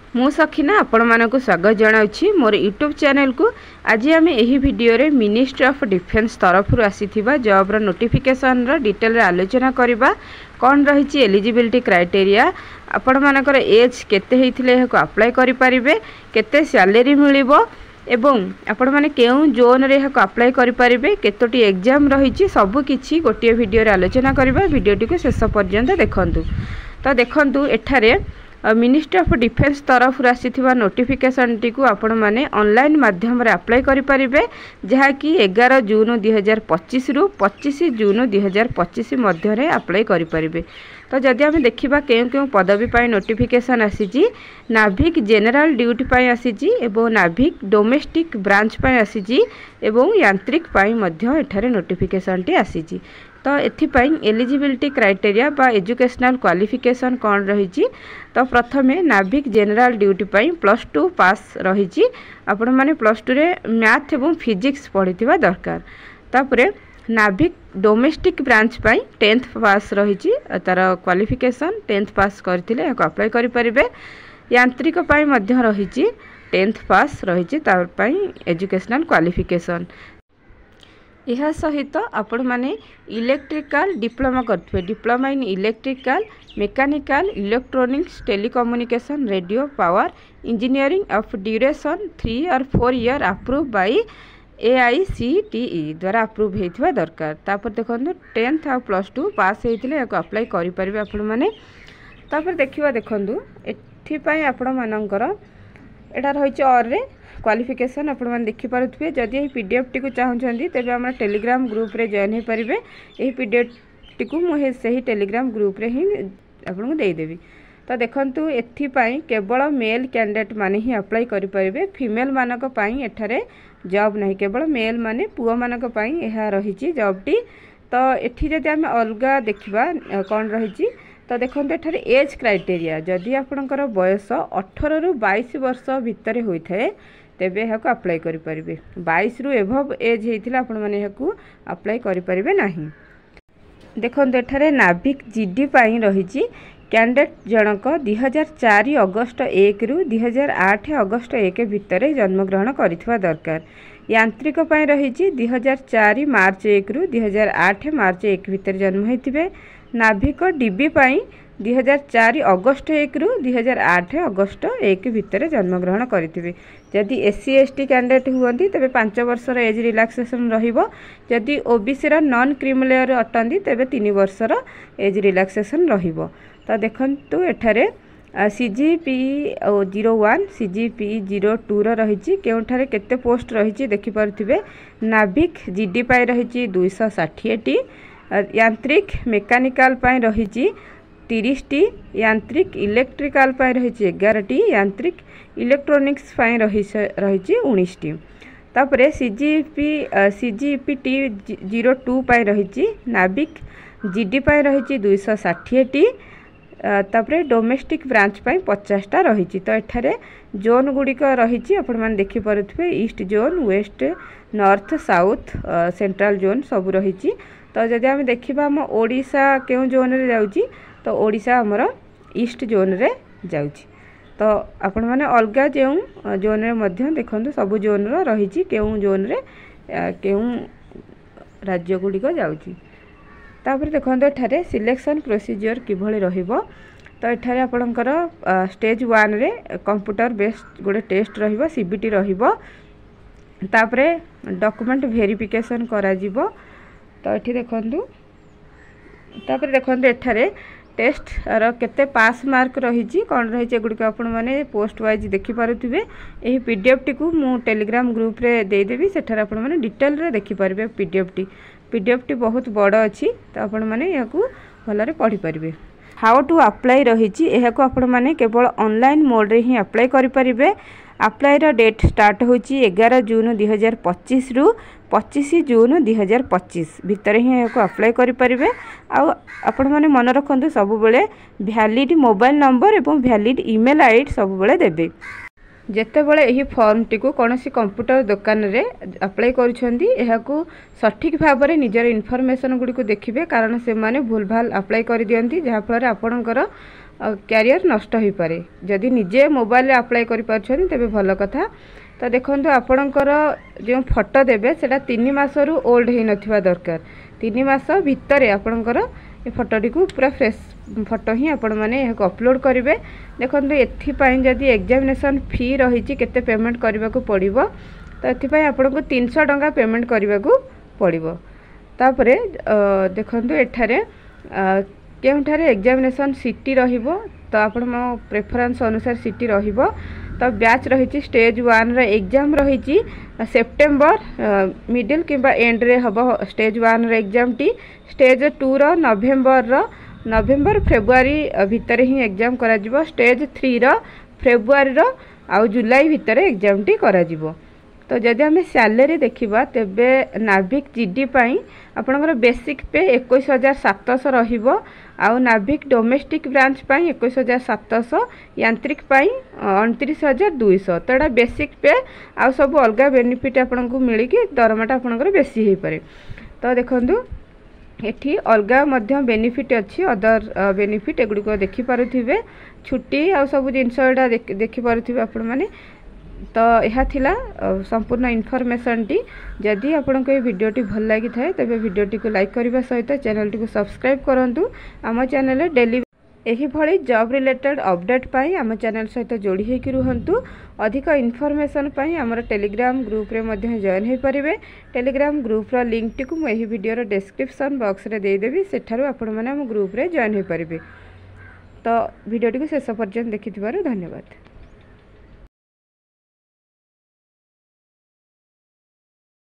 मु सखीना आपण मानक स्वागत जनाऊँगी मोर यूट्यूब चैनल को। आज आम यही वीडियो रे मिनिस्ट्री ऑफ डिफेन्स तरफ आसीथिबा जॉब रो नोटिफिकेशन रो डिटेल रे आलोचना करबा। कौन रही एलिजिबिलिटी क्राइटेरिया, आपण मानकर एज केते हेइथिले एहाको अप्लाई करि परिबे, केते सैलरी मिलिबो एवं आपण माने केउ जोन रे एहाको अप्लाई करि परिबे, केतोटी एग्जाम रही सब किछि गोटे वीडियो रे आलोचना करबा। वीडियोटी को शेष पर्यंत देखंतु। तो देखंतु एठारे मिनिस्ट्री ऑफ डिफेन्स तरफ आसीथिबा नोटिफिकेशन टी को आपण माने ऑनलाइन माध्यम रे अप्लाई करि परिबे, जहा कि 11 जून 2025 रु 25 जून 2025 मध्य रे अप्लाई करि परिबे। तो जदि आम देखिबा केउ पदवी पाई नोटिफिकेशन आसीची, नाभिक जेनरल ड्यूटी पाई आसीची एवं नाभिक डोमेस्टिक ब्रांच पाई आसीची एवं यांत्रिक पाई मध्य एठारे नोटिफिकेशन टी आसीची। तो एथिपाई एलिजिबिलिटी क्राइटेरिया बा एजुकेशनल क्वालिफिकेशन कौन रही। तो प्रथमे नाभिक जेनरल ड्यूटी पाई +2 पास रही। आपण माने +2 रे मैथ एवं फिजिक्स पढ़िथिबा दरकार। तापरे नाभिक डोमेस्टिक ब्रांच पाई 10th पास रही, तार क्वालिफिकेशन 10th पास करथिले याको अप्लाई करि परिबे। यांत्रिक पाई मध्य रही 10th पास रही, तार पाई एजुकेशनल क्वालिफिकेशन। यह सहित आपण माने इलेक्ट्रिकल डिप्लोमा करथिबे, diploma in electrical mechanical electronics telecommunication radio power engineering of duration 3 और 4 ईयर अप्रूव बाय AICTE द्वारा अप्रूव होइथिबा दरकार। तापर देखंतु 10th और +2 पास होइथिले याको अप्लाई करि परिबे आपण माने। तापर देखिबा देखंतु एथि पई आपण मानकर एटा रहिछ और रे क्वालिफिकेशन आपण माने देखि पारुथबे। जदि एही पीडीएफ टी को चाहुचंदी तेबे हमर टेलीग्राम ग्रुप रे जॉइन हे परिबे। एही पीडीएफ टी को मु सही टेलीग्राम ग्रुप रे ही आपण को देई देबी। तो देखंतु एथि पई केवल मेल कैंडिडेट माने ही अप्लाई करि परिबे, फीमेल मानक पई एठारे जॉब नहीं, केवल मेल माने पुओ मानक पई एहा रहिछि जॉब टी। तो एठी जदि हम अलगा देखिबा कोन रहिछि, तो देखंतु एठारे एज क्राइटेरिया जदि आपणकर बयस 18 रु 22 वर्ष भितर होइथाय तेबे एहाको अप्लाई करि परिबे। 22 रु एभव एज हेइथिला आपण माने एहाको अप्लाई करि परिबे नाही। देखंतु एठारे नाभिक जीडी पाई रहिछि कैंडिडेट जनक 2004 अगस्त 1 रु 2008 अगस्त 1 भितर जन्मग्रहण करिथिबा दरकार। यांत्रिक पाई रहिछि 2004 मार्च 1 रु 2008 मार्च 1 भितर जन्म हेतिबे। नाभिक डीबी पाई 2004 अगस्त 1 रु 2008 अगस्त 1 भितर जन्मग्रहण करिथिबे। जदि एससी एसटी कैंडिडेट हुअंती तेबे 5 वर्षर एज रिलैक्सेशन रहिबो। जदि ओबीसी रा नॉन क्रिमिनल अटंती तेबे 3 वर्षर एज रिलैक्सेशन रहिबो। तो देखंतु एठारे CGP 01 CGP 02 रही केउठारे केते पोस्ट रही देखि पारुथिबे। नाभिक जीडी पाई रही 260 टी, यांत्रिक मेकानिकल पाई रही 30 टी, यांत्रिक इलेक्ट्रिकल पाई रही 11 टी, यांत्रिक इलेक्ट्रॉनिक्स पाई रही 19 टी। तापरे CGP T 02 पाई रही नाभिक जीडी पाई रही 260 टी, तापरे डोमेस्टिक ब्रांच पाई 50 टा रही। तो एठारे जोन गुड़िक रही आपण माने देखि पारुथबे, east zone, west, north, south, central zone सब रही। तो जदि हम देखिबा हम ओडिशा केउ जोन रे जाउची, तो ओडिशा हमर ईस्ट जोन रे जाउची। तो आपण माने अलगा जेउ जोन रे मध्य देखंतु सब जोन रो रही केउ जोन रे केउ राज्य गुड़िक जाउची। तापर देखंतु एठारे सिलेक्शन प्रोसीजर किभଳି रहिबो। तो एठारे आपणकर स्टेज 1 रे कंप्यूटर बेस्ड गोटे टेस्ट रहिबो, सीबीटी रहिबो। तापरे डॉक्यूमेंट वेरिफिकेशन करा जिवो। तो एठी देखंतु तापर देखंतु एठारे टेस्ट रो केते पास मार्क रही कौन रही एगुड़िक आपण माने पोस्ट वाइज देखि पारुथिबे। एही पीडीएफ टी को मु टेलीग्राम ग्रुप रे दे देबी, सेठार आपण माने डिटेल रे देखि पारबे। पीडीएफ टी बहुत बड़ अछि, तो आपण माने याकू भलरे पढ़ी पारबे। हाउ टू अप्लाई रही एहाको आपण माने केवल ऑनलाइन मोड रे ही अप्लाई करि परिबे। अप्लाई रो डेट स्टार्ट होची 11 जून 2025 रु 25 जून 2025 भितर ही एहाको अप्लाई करि परिबे। आ आपण माने मन रखंतु सब बेले वैलिड मोबाइल नंबर एवं वैलिड ईमेल आईडी सब बेले देबे। जेतेबेले एही फॉर्म टी को कोनोसी कंप्यूटर दुकान रे अप्लाई करूछंदी एहाकू सठिक भाव में निजर इनफॉरमेशन गुडी को देखिबे, कारण से माने भूल भाल अप्लाई कर दियंती जहा फल आपणकर कैरियर नष्ट हो पारे। जदि निजे मोबाइल अप्लाई कर तेबे भल कथा। तो देखो आपणकर जो फोटो देवे सेटा 3 मासरू ओल्ड हो नथिबा दरकार। 3 मास भितर आपणकर ये फोटोटी को पूरा फ्रेश फोटो ही आपण मैंने अपलोड करेंगे। देखो एपाई जदि एग्जामिनेशन फी रही केते पेमेंट करने को पड़ो तो ये आपन को 300 टंका पेमेंट करने को पड़ो। तापरे देखो एठारे केउठारे एग्जामिनेशन सिटी रहिबो तो आपण मो प्रेफरेंस अनुसार सिटी रहिबो। तो बैच रही स्टेज 1 रे एग्जाम रही सेप्टेम्बर मिडिल किंबा एंड रे हबो स्टेज 1 रे एग्जाम टी। स्टेज 2 रो नवेम्बर फेब्रुआरी भितर ही एग्जाम करा जिवो। स्टेज 3 रो फेब्रुआरी रो आउ जुलाई भितर एग्जाम टी करा जिवो। तो जदि आम सैलरी देखा तेबे नाभिक जीडी पाई आपनकर बेसिक पे 21,700 रहिबो। आउ नाभिक डोमेस्टिक ब्रांच पाई 21,700, यांत्रिक पाई 29,200। तो एटा बेसिक पे आउ सब अलग बेनिफिट आपन को मिली कि दरमाटा आपनकर बेसी हो पारे। तो देखंतु एठी अलगा मध्य बेनिफिट अच्छी अदर बेनिफिट एगुड़ी को देखि पारुथिबे। छुट्टी आ सब जिनस एटा देखि पारुथिबे आपण माने। तो यह थिला संपूर्ण इनफॉरमेशन टी। जदि आपन को ये वीडियो टी भल लगी थाए तबे वीडियो टी को लाइक करबा सहित चैनल टी को सब्सक्राइब करंतु। आम चैनल डेली एही भली जॉब रिलेटेड अपडेट पाई आम चैनल सहित जोड़ी होकि रुहंतु। अधिक इनफॉरमेशन पाई हमर टेलीग्राम ग्रुप रे मध्य जॉइन हो पारिबे। टेलीग्राम ग्रुप रो लिंक टी को मैं एही वीडियो रो डिस्क्रिप्शन बॉक्स रे दे देबी। सेठारु आपण माने हम ग्रुप रे जॉइन हो पारिबे। तो वीडियो टी को शेष पर्यंत देखिथिबारु धन्यवाद।